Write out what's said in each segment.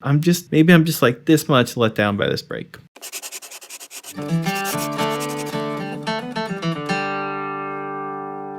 Maybe I'm just like this much let down by this break.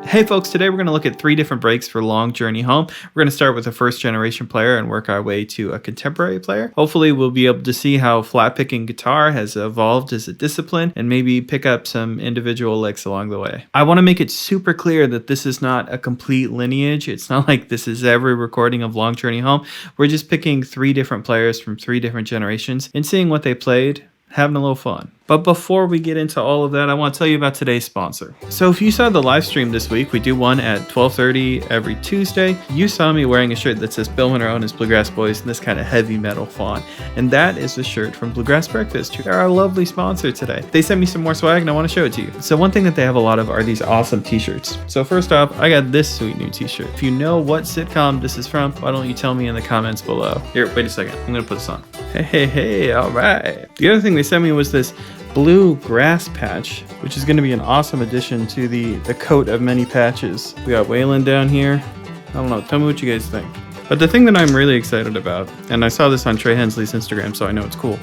Hey folks, today we're going to look at 3 different breaks for Long Journey Home. We're going to start with a first generation player and work our way to a contemporary player. Hopefully we'll be able to see how flat picking guitar has evolved as a discipline and maybe pick up some individual licks along the way. I want to make it super clear that this is not a complete lineage. It's not like this is every recording of Long Journey Home. We're just picking 3 different players from 3 different generations and seeing what they played, having a little fun. But before we get into all of that, I want to tell you about today's sponsor. So if you saw the live stream this week, we do one at 12:30 every Tuesday. You saw me wearing a shirt that says Bill Winter Own as Bluegrass Boys in this kind of heavy metal font. And that is a shirt from Bluegrass Breakfast, who are our lovely sponsor today. They sent me some more swag and I want to show it to you. So one thing that they have a lot of are these awesome t-shirts. So first off, I got this sweet new t-shirt. If you know what sitcom this is from, why don't you tell me in the comments below? Here, wait a second. I'm going to put this on. Hey, all right. The other thing they sent me was this Bluegrass patch, which is going to be an awesome addition to the coat of many patches. We got Waylon down here. I don't know. Tell me what you guys think. But the thing that I'm really excited about, and I saw this on Trey Hensley's Instagram, so I know it's cool,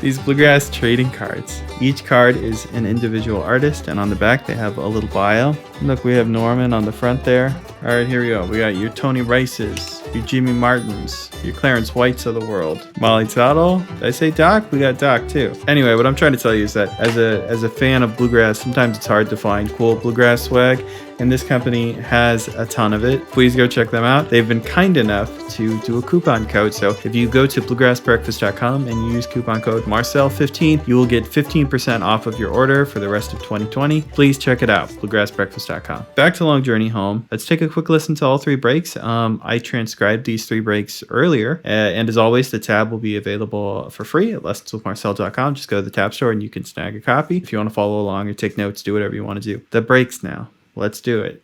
these Bluegrass trading cards. Each card is an individual artist, and on the back they have a little bio. Look, we have Norman on the front there. All right, here we go. We got your Tony Rices, your Jimmy Martins, your Clarence Whites of the world. Molly Tuttle. Did I say Doc? We got Doc too. Anyway, what I'm trying to tell you is that as a fan of bluegrass, sometimes it's hard to find cool bluegrass swag, and this company has a ton of it. Please go check them out. They've been kind enough to do a coupon code. So if you go to bluegrassbreakfast.com and use coupon code Marcel15, you will get 15% off of your order for the rest of 2020. Please check it out, bluegrassbreakfast.com. Back to Long Journey Home. Let's take a quick listen to all 3 breaks. I transcribed these 3 breaks earlier, and as always, the tab will be available for free at lessonswithmarcel.com. Just go to the tab store and you can snag a copy. If you want to follow along or take notes, do whatever you want to do. The breaks now. Let's do it.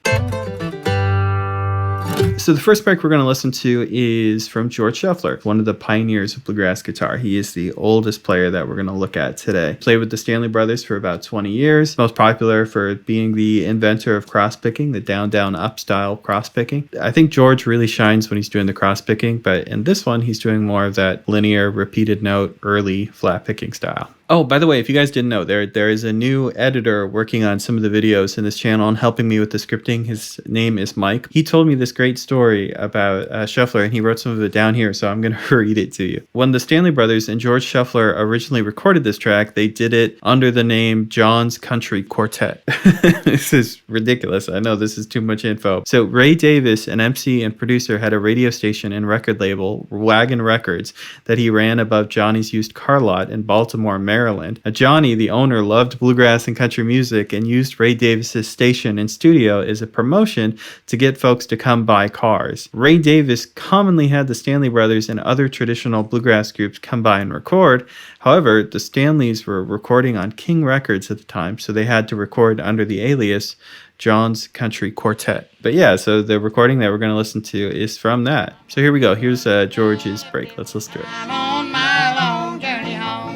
So the first break we're going to listen to is from George Shuffler, one of the pioneers of bluegrass guitar. He is the oldest player that we're going to look at today. Played with the Stanley Brothers for about 20 years. Most popular for being the inventor of cross-picking, the down-down-up style cross-picking. I think George really shines when he's doing the cross-picking, but in this one, he's doing more of that linear, repeated note, early flat-picking style. Oh, by the way, if you guys didn't know, there is a new editor working on some of the videos in this channel and helping me with the scripting. His name is Mike. He told me this great story about Shuffler, and he wrote some of it down here, so I'm going to read it to you. When the Stanley Brothers and George Shuffler originally recorded this track, they did it under the name John's Country Quartet. This is ridiculous. I know this is too much info. So Ray Davis, an MC and producer, had a radio station and record label, Wagon Records, that he ran above Johnny's used car lot in Baltimore, Maryland. Johnny, the owner, loved bluegrass and country music and used Ray Davis's station and studio as a promotion to get folks to come buy cars. Ray Davis commonly had the Stanley Brothers and other traditional bluegrass groups come by and record. However, the Stanleys were recording on King Records at the time, so they had to record under the alias John's Country Quartet. But yeah, so the recording that we're going to listen to is from that. So here we go. Here's George's break. Let's listen to it. I'm on my long journey home.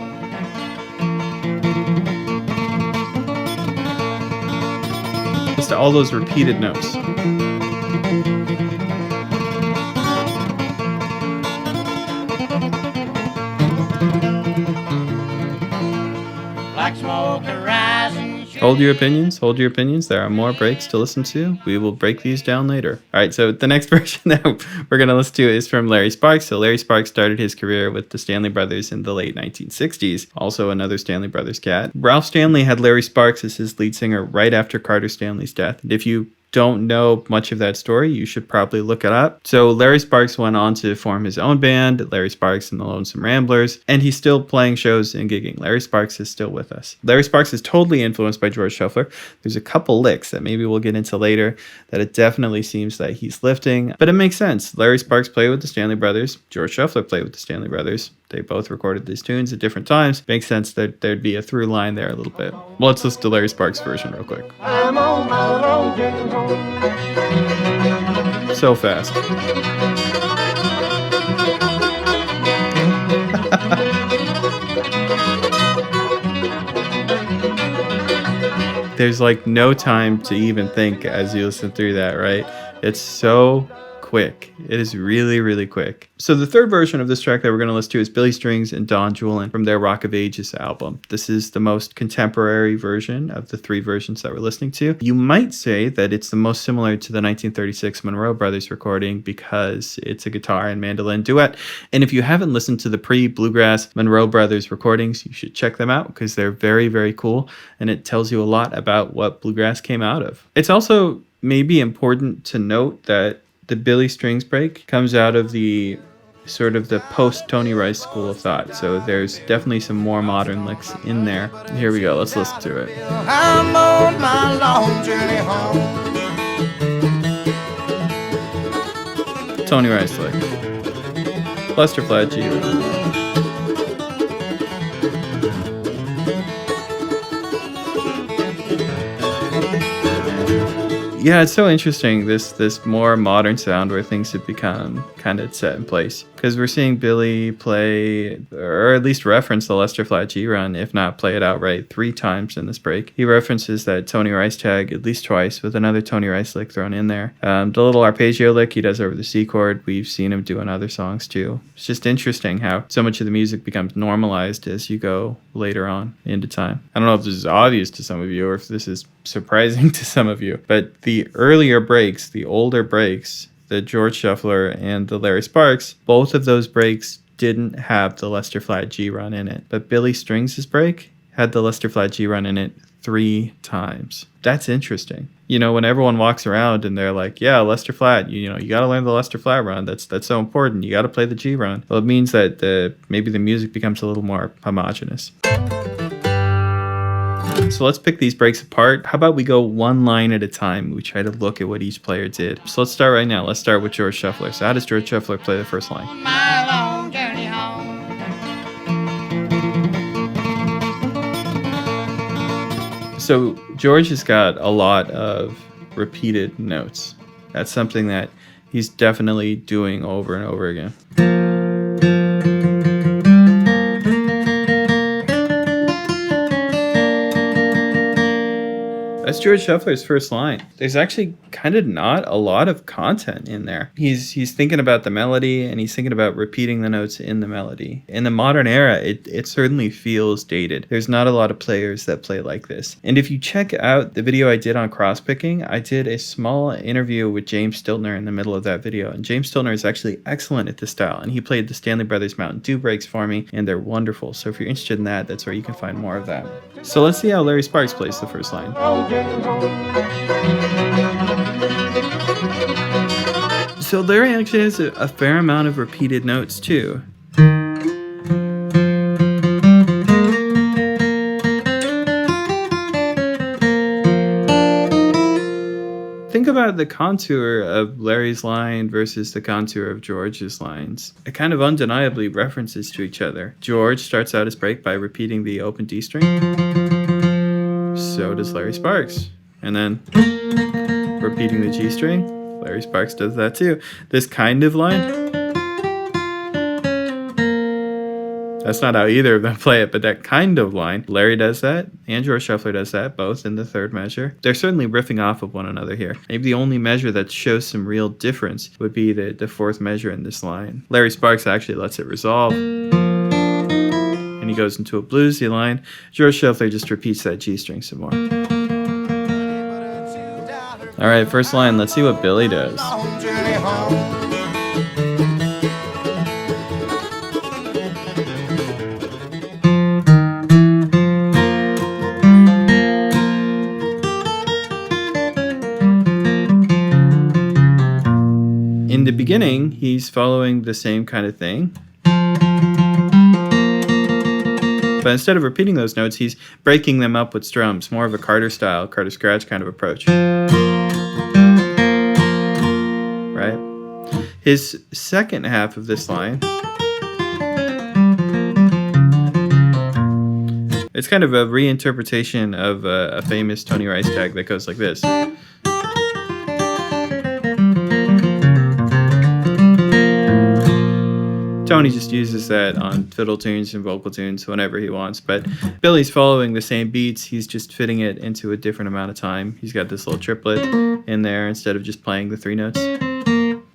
Listen to all those repeated notes. Black smoke rising. Hold your opinions. Hold your opinions. There are more breaks to listen to. We will break these down later. All right, so the next version that we're going to listen to is from Larry Sparks. So Larry Sparks started his career with the Stanley Brothers in the late 1960s. Also another Stanley Brothers cat. Ralph Stanley had Larry Sparks as his lead singer right after Carter Stanley's death. And if you don't know much of that story, you should probably look it up. So Larry Sparks went on to form his own band, Larry Sparks and the Lonesome Ramblers, and he's still playing shows and gigging. Larry Sparks is still with us. Larry Sparks is totally influenced by George Shuffler. There's a couple licks that maybe we'll get into later that it definitely seems that he's lifting, but it makes sense. Larry Sparks played with the Stanley Brothers. George Shuffler played with the Stanley Brothers. They both recorded these tunes at different times. Makes sense that there'd be a through line there a little bit. Well, let's listen to Larry Sparks' version real quick. I'm on my long journey home. So fast. There's like no time to even think as you listen through that, right? It's so quick. It is really, really quick. So the third version of this track that we're going to listen to is Billy Strings and Don Julian from their Rock of Ages album. This is the most contemporary version of the three versions that we're listening to. You might say that it's the most similar to the 1936 Monroe Brothers recording because it's a guitar and mandolin duet. And if you haven't listened to the pre-Bluegrass Monroe Brothers recordings, you should check them out because they're very, very cool. And it tells you a lot about what Bluegrass came out of. It's also maybe important to note that the Billy Strings break comes out of the sort of the post Tony Rice school of thought. So there's definitely some more modern licks in there. Here we go. Let's listen to it. I'm on my long journey home. Tony Rice lick. Lester Flatt G. Yeah, it's so interesting, this more modern sound where things have become kind of set in place. Because we're seeing Billy play, or at least reference the Lester Flatt G run, if not play it outright, 3 times in this break. He references that Tony Rice tag at least twice with another Tony Rice lick thrown in there. The little arpeggio lick he does over the C chord, we've seen him do in other songs too. It's just interesting how so much of the music becomes normalized as you go later on into time. I don't know if this is obvious to some of you or if this is surprising to some of you, but the earlier breaks, the older breaks, the George Shuffler and the Larry Sparks, both of those breaks didn't have the Lester Flatt G run in it. But Billy Strings' break had the Lester Flatt G run in it 3 times. That's interesting. You know, when everyone walks around and they're like, yeah, Lester Flatt, you got to learn the Lester Flatt run. That's so important. You got to play the G run. Well, it means that maybe the music becomes a little more homogenous. So let's pick these breaks apart. How about we go one line at a time? We try to look at what each player did. So let's start right now. Let's start with George Shuffler. So how does George Shuffler play the first line? On my long journey home. So George has got a lot of repeated notes. That's something that he's definitely doing over and over again. That's George Shuffler's first line. There's actually kind of not a lot of content in there. He's thinking about the melody and he's thinking about repeating the notes in the melody. In the modern era, it certainly feels dated. There's not a lot of players that play like this. And if you check out the video I did on cross-picking, I did a small interview with James Stiltner in the middle of that video. And James Stiltner is actually excellent at this style. And he played the Stanley Brothers Mountain Dew breaks for me, and they're wonderful. So if you're interested in that, that's where you can find more of that. So let's see how Larry Sparks plays the first line. So Larry actually has a fair amount of repeated notes too. Think about the contour of Larry's line versus the contour of George's lines. It kind of undeniably references to each other. George starts out his break by repeating the open D string. So does Larry Sparks. And then repeating the G string. Larry Sparks does that too. This kind of line. That's not how either of them play it, but that kind of line. Larry does that, and George Shuffler does that, both in the third measure. They're certainly riffing off of one another here. Maybe the only measure that shows some real difference would be the fourth measure in this line. Larry Sparks actually lets it resolve, and he goes into a bluesy line. George Shuffler just repeats that G string some more. All right, first line. Let's see what Billy does. Long journey home. In the beginning, he's following the same kind of thing. But instead of repeating those notes, he's breaking them up with strums, more of a Carter style, Carter scratch kind of approach. Right? His second half of this line, it's kind of a reinterpretation of a famous Tony Rice tag that goes like this. Tony just uses that on fiddle tunes and vocal tunes whenever he wants, but Billy's following the same beats. He's just fitting it into a different amount of time. He's got this little triplet in there instead of just playing the 3 notes.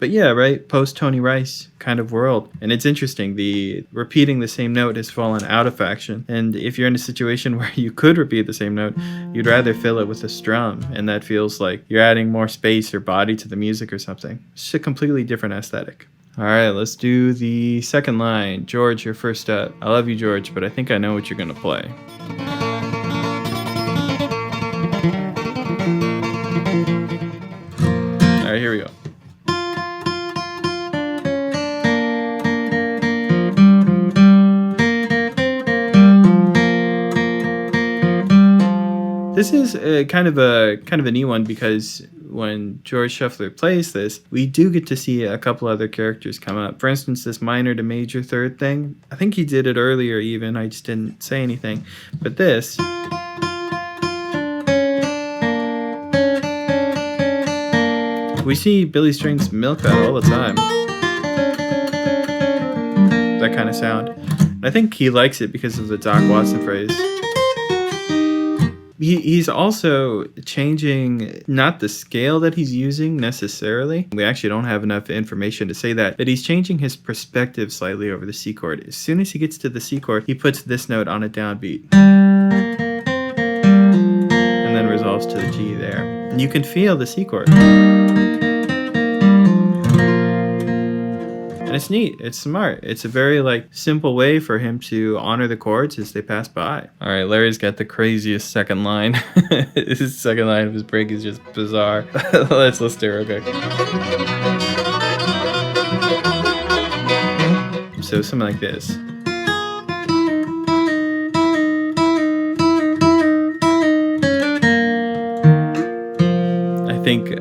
But yeah, right, post Tony Rice kind of world. And it's interesting, the repeating the same note has fallen out of fashion. And if you're in a situation where you could repeat the same note, you'd rather fill it with a strum, and that feels like you're adding more space or body to the music or something. It's just a completely different aesthetic. All right, let's do the second line. George, you're first up. I love you, George, but I think I know what you're gonna play. All right, here we go. This is kind of a neat one because when George Shuffler plays this, we do get to see a couple other characters come up. For instance, this minor to major third thing. I think he did it earlier even, I just didn't say anything. But this, we see Billy Strings milk that all the time. That kind of sound. And I think he likes it because of the Doc Watson phrase. He's also changing not the scale that he's using necessarily. We actually don't have enough information to say that, but he's changing his perspective slightly over the C chord. As soon as he gets to the C chord, he puts this note on a downbeat and then resolves to the G there. And you can feel the C chord. And it's neat. It's smart. It's a very simple way for him to honor the chords as they pass by. All right, Larry's got the craziest second line. His second line of his break is just bizarre. Let's do it real quick. So something like this. I think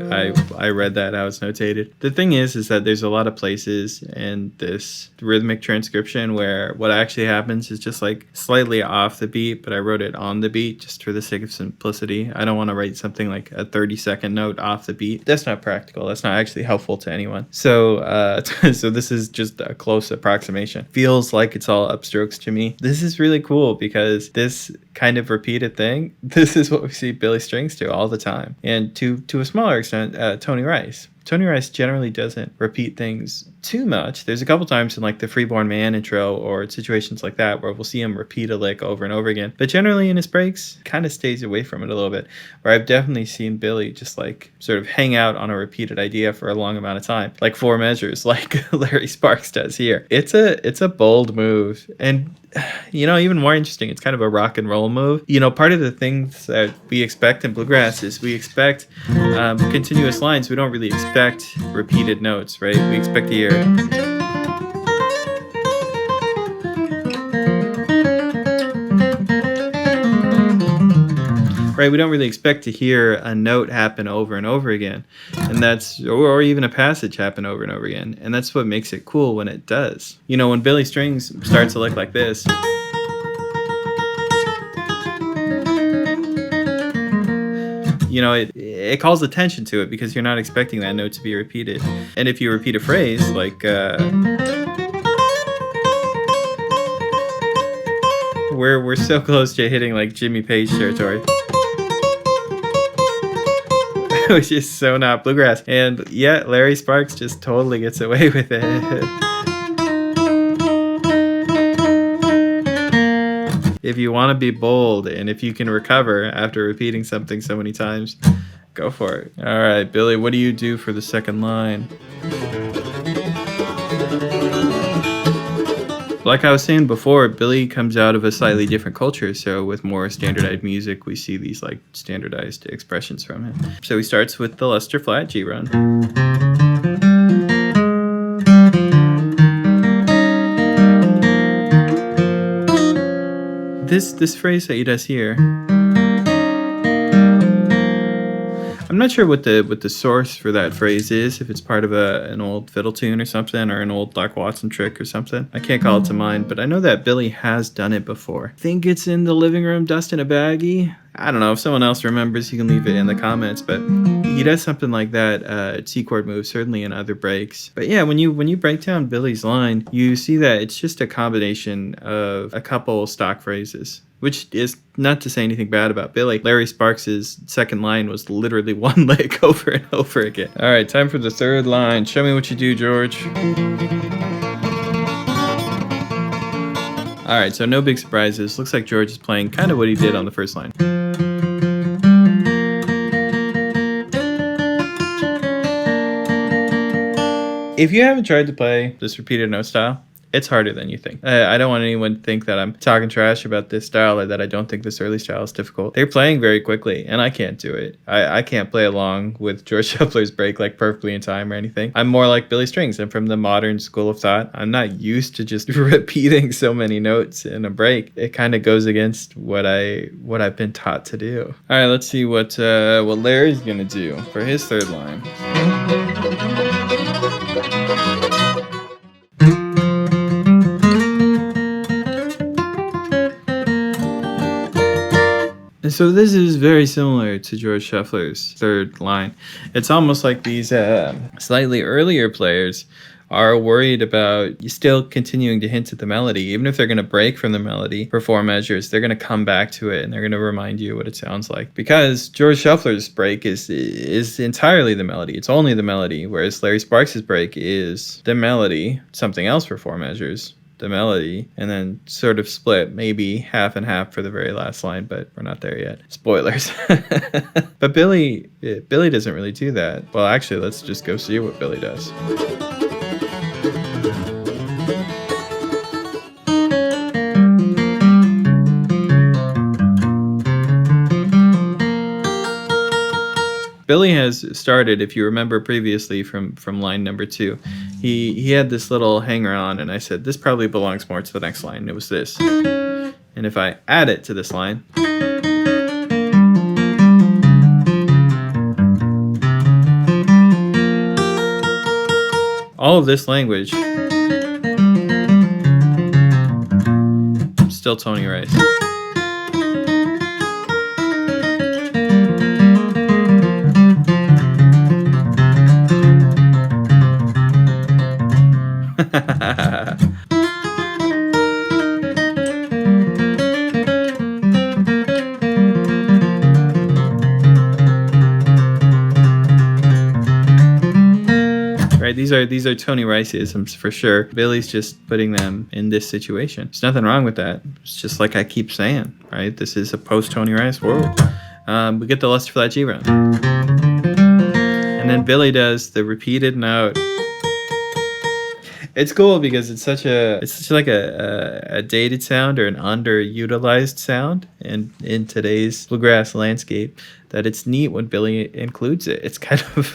I read that how it's notated. The thing is that there's a lot of places in this rhythmic transcription where what actually happens is just slightly off the beat, but I wrote it on the beat just for the sake of simplicity. I don't want to write something like a 30-second note off the beat. That's not practical. That's not actually helpful to anyone. So so this is just a close approximation. Feels like it's all upstrokes to me. This is really cool because this kind of repeated thing, this is what we see Billy Strings do all the time. And to a smaller extent, Tony Rice. Tony Rice generally doesn't repeat things too much. There's a couple times in the Freeborn Man intro or situations like that where we'll see him repeat a lick over and over again. But generally in his breaks, kind of stays away from it a little bit. Where I've definitely seen Billy just sort of hang out on a repeated idea for a long amount of time. Like 4 measures, like Larry Sparks does here. It's a bold move. And even more interesting, it's kind of a rock and roll move. Part of the things that we expect in bluegrass is we expect continuous lines. We don't really expect repeated notes, right? We expect to hear right? We don't really expect to hear a note happen over and over again, and or even a passage happen over and over again, and that's what makes it cool when it does. When Billy Strings starts to look like this, it calls attention to it because you're not expecting that note to be repeated. And if you repeat a phrase we're so close to hitting Jimmy Page territory. Which is so not bluegrass. And yet Larry Sparks just totally gets away with it. If you want to be bold and if you can recover after repeating something so many times, go for it. All right, Billy, what do you do for the second line? Like I was saying before, Billy comes out of a slightly different culture, so with more standardized music, we see these standardized expressions from him. So he starts with the Luster flat G run. This phrase that he does here, I'm not sure what the source for that phrase is, if it's part of an old fiddle tune or something, or an old Doc Watson trick or something. I can't call it to mind, but I know that Billy has done it before. I think it's in the living room, dust in a baggie. I don't know. If someone else remembers, you can leave it in the comments, but he does something like that C chord move, certainly in other breaks. But yeah, when you break down Billy's line, you see that it's just a combination of a couple stock phrases, which is not to say anything bad about Billy. Larry Sparks' second line was literally one lick over and over again. All right, time for the third line. Show me what you do, George. All right, so no big surprises. Looks like George is playing kind of what he did on the first line. If you haven't tried to play this repeated note style, it's harder than you think. I don't want anyone to think that I'm talking trash about this style or that I don't think this early style is difficult. They're playing very quickly, and I can't do it. I can't play along with George Shuffler's break like perfectly in time or anything. I'm more like Billy Strings. I'm from the modern school of thought. I'm not used to just repeating so many notes in a break. It kind of goes against what I've been taught to do. All right, let's see what Larry's gonna do for his third line. So this is very similar to George Shuffler's third line. It's almost like these slightly earlier players are worried about still continuing to hint at the melody. Even if they're going to break from the melody for 4 measures, they're going to come back to it and they're going to remind you what it sounds like. Because George Shuffler's break is entirely the melody. It's only the melody, whereas Larry Sparks' break is the melody, something else for 4 measures, the melody, and then sort of split, maybe half and half for the very last line, but we're not there yet. Spoilers. But Billy doesn't really do that. Well, actually, let's just go see what Billy does. Billy has started, if you remember previously from line number 2, he had this little hanger on, and I said, this probably belongs more to the next line. It was this. And if I add it to this line, all of this language, still Tony Rice. Right, these are Tony Riceisms for sure. Billy's just putting them in this situation. There's nothing wrong with that. It's just like I keep saying, right? This is a post Tony Rice world. We get the Luster Flat G run, and then Billy does the repeated note. It's cool because it's such like a dated sound or an underutilized sound in today's bluegrass landscape, that it's neat when Billy includes it. It's kind of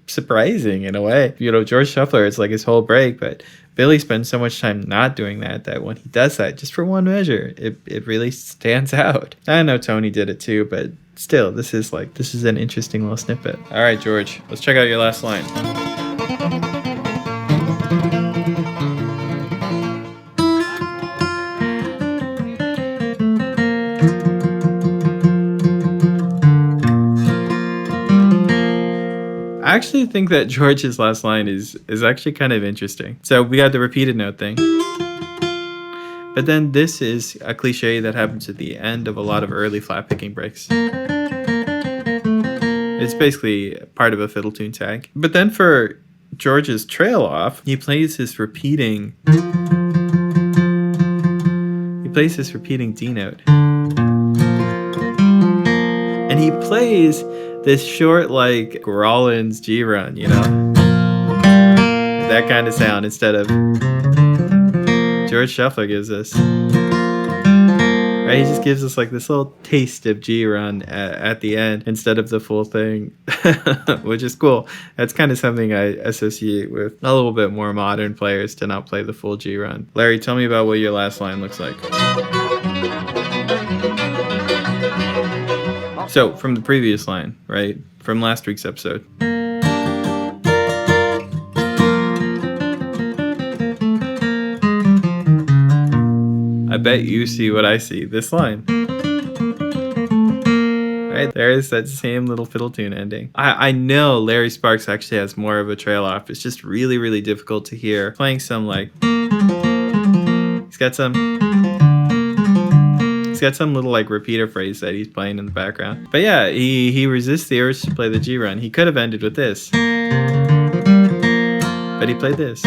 surprising in a way. You know, George Shuffler, it's like his whole break, but Billy spends so much time not doing that when he does that, just for one measure, it really stands out. I know Tony did it too, but still, this is an interesting little snippet. All right, George, let's check out your last line. I actually think that George's last line is actually kind of interesting. So we got the repeated note thing. But then this is a cliche that happens at the end of a lot of early flat picking breaks. It's basically part of a fiddle tune tag. But then for George's trail off, he plays this repeating D note. And he plays this short, like, Rollins G run, you know? That kind of sound instead of George Shuffler gives us. Right? He just gives us like this little taste of G run at the end instead of the full thing, which is cool. That's kind of something I associate with a little bit more modern players, to not play the full G run. Larry, tell me about what your last line looks like. So, from the previous line, right? From last week's episode. I bet you see what I see. This line. Right, there is that same little fiddle tune ending. I know Larry Sparks actually has more of a trail off. It's just really, really difficult to hear. Playing some like, he's got some little like repeater phrase that he's playing in the background. But yeah, he resists the urge to play the G run. He could have ended with this, but he played this,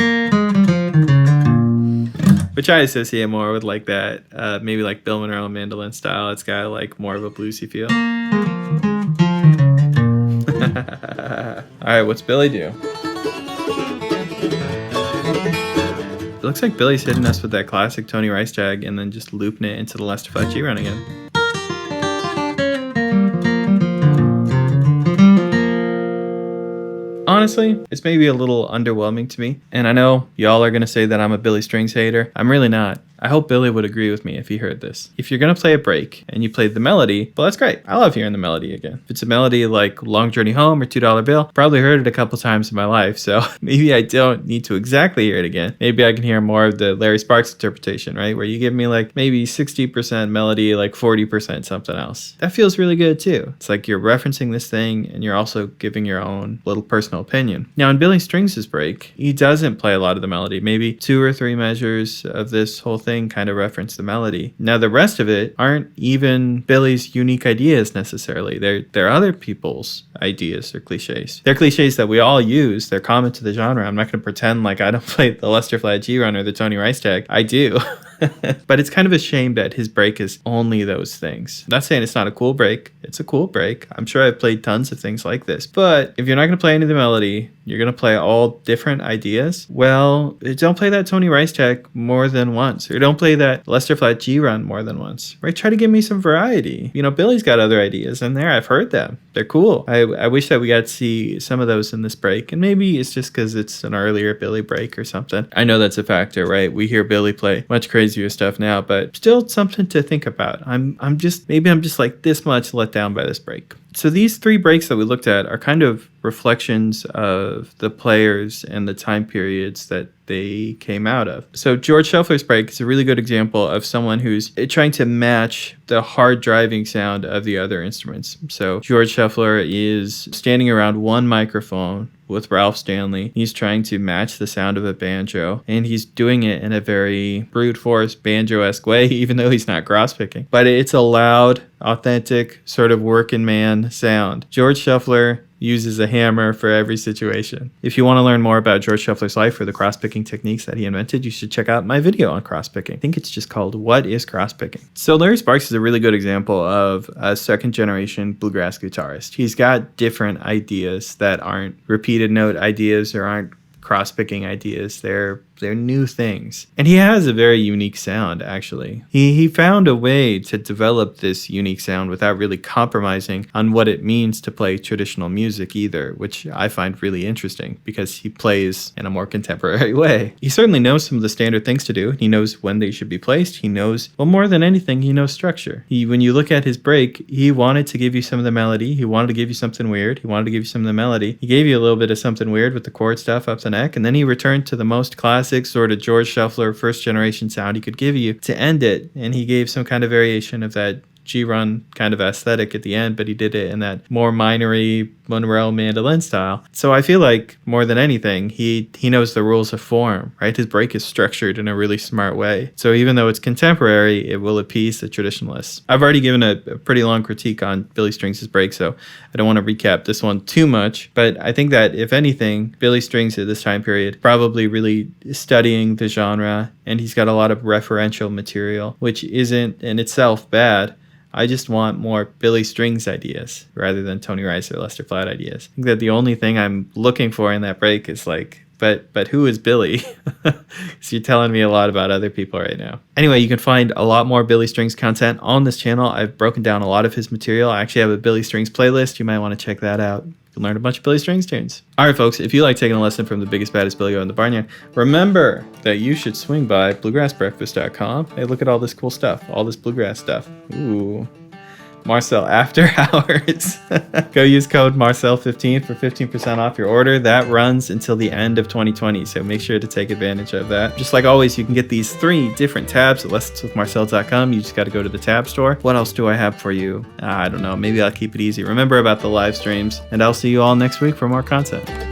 which I associate more with like that, maybe like Bill Monroe mandolin style. It's got like more of a bluesy feel. All right, what's Billy do? It looks like Billy's hitting us with that classic Tony Rice jag and then just looping it into the Lester flat G run again. Honestly, it's maybe a little underwhelming to me, and I know y'all are going to say that I'm a Billy Strings hater. I'm really not. I hope Billy would agree with me if he heard this. If you're going to play a break and you played the melody, well, that's great. I love hearing the melody again. If it's a melody like Long Journey Home or $2 Bill, probably heard it a couple times in my life, so maybe I don't need to exactly hear it again. Maybe I can hear more of the Larry Sparks interpretation, right? Where you give me like maybe 60% melody, like 40% something else. That feels really good too. It's like you're referencing this thing and you're also giving your own little personal opinion. Now in Billy Strings' break, he doesn't play a lot of the melody. Maybe 2 or 3 measures of this whole thing kind of reference the melody. Now the rest of it aren't even Billy's unique ideas necessarily. They're other people's ideas or cliches. They're cliches that we all use. They're common to the genre. I'm not going to pretend like I don't play the Lester flat G run or the Tony Rice tag. I do. But it's kind of a shame that his break is only those things. I'm not saying it's not a cool break. It's a cool break. I'm sure I've played tons of things like this. But if you're not going to play any of the melody, you're going to play all different ideas, well, don't play that Tony Rice tag more than once. Or don't play that Lester flat G run more than once. Right? Try to give me some variety. You know, Billy's got other ideas in there. I've heard them. They're cool. I wish that we got to see some of those in this break. And maybe it's just because it's an earlier Billy break or something. I know that's a factor, right? We hear Billy play much crazier stuff now, but still something to think about. I'm just like this much let down by this break. So these 3 breaks that we looked at are kind of reflections of the players and the time periods that they came out of. So George Shuffler's break is a really good example of someone who's trying to match the hard driving sound of the other instruments. So George Shuffler is standing around one microphone with Ralph Stanley. He's trying to match the sound of a banjo, and he's doing it in a very brute force banjo-esque way, even though he's not cross-picking. But it's a loud, authentic, sort of working man sound. George Shuffler uses a hammer for every situation. If you want to learn more about George Shuffler's life or the cross-picking techniques that he invented, you should check out my video on cross-picking. I think it's just called What is Cross-Picking? So Larry Sparks is a really good example of a second-generation bluegrass guitarist. He's got different ideas that aren't repeated note ideas or aren't cross-picking ideas. They're new things. And he has a very unique sound, actually. He found a way to develop this unique sound without really compromising on what it means to play traditional music either, which I find really interesting because he plays in a more contemporary way. He certainly knows some of the standard things to do. He knows when they should be placed. He knows, well, more than anything, he knows structure. When you look at his break, he wanted to give you some of the melody. He wanted to give you something weird. He wanted to give you some of the melody. He gave you a little bit of something weird with the chord stuff up the neck, and then he returned to the most classic sort of George Shuffler first generation sound he could give you to end it, and he gave some kind of variation of that G-run kind of aesthetic at the end, but he did it in that more minery Monroe mandolin style. So I feel like more than anything, he knows the rules of form, right? His break is structured in a really smart way. So even though it's contemporary, it will appease the traditionalists. I've already given a pretty long critique on Billy Strings' break, so I don't want to recap this one too much, but I think that if anything, Billy Strings at this time period probably really studying the genre, and he's got a lot of referential material, which isn't in itself bad. I just want more Billy Strings ideas rather than Tony Rice or Lester Flatt ideas. I think that the only thing I'm looking for in that break is like, but who is Billy? So you're telling me a lot about other people right now. Anyway, you can find a lot more Billy Strings content on this channel. I've broken down a lot of his material. I actually have a Billy Strings playlist. You might want to check that out. You can learn a bunch of Billy Strings tunes. All right, folks, if you like taking a lesson from the biggest, baddest Billy Goat in the barnyard, remember that you should swing by bluegrassbreakfast.com. Hey, look at all this cool stuff, all this bluegrass stuff. Ooh. Marcel After Hours. Go use code Marcel15 for 15% off your order. That runs until the end of 2020, so make sure to take advantage of that. Just like always, you can get these 3 different tabs at lessonswithmarcel.com. You just got to go to the tab store. What else do I have for you? I don't know. Maybe I'll keep it easy. Remember about the live streams, and I'll see you all next week for more content.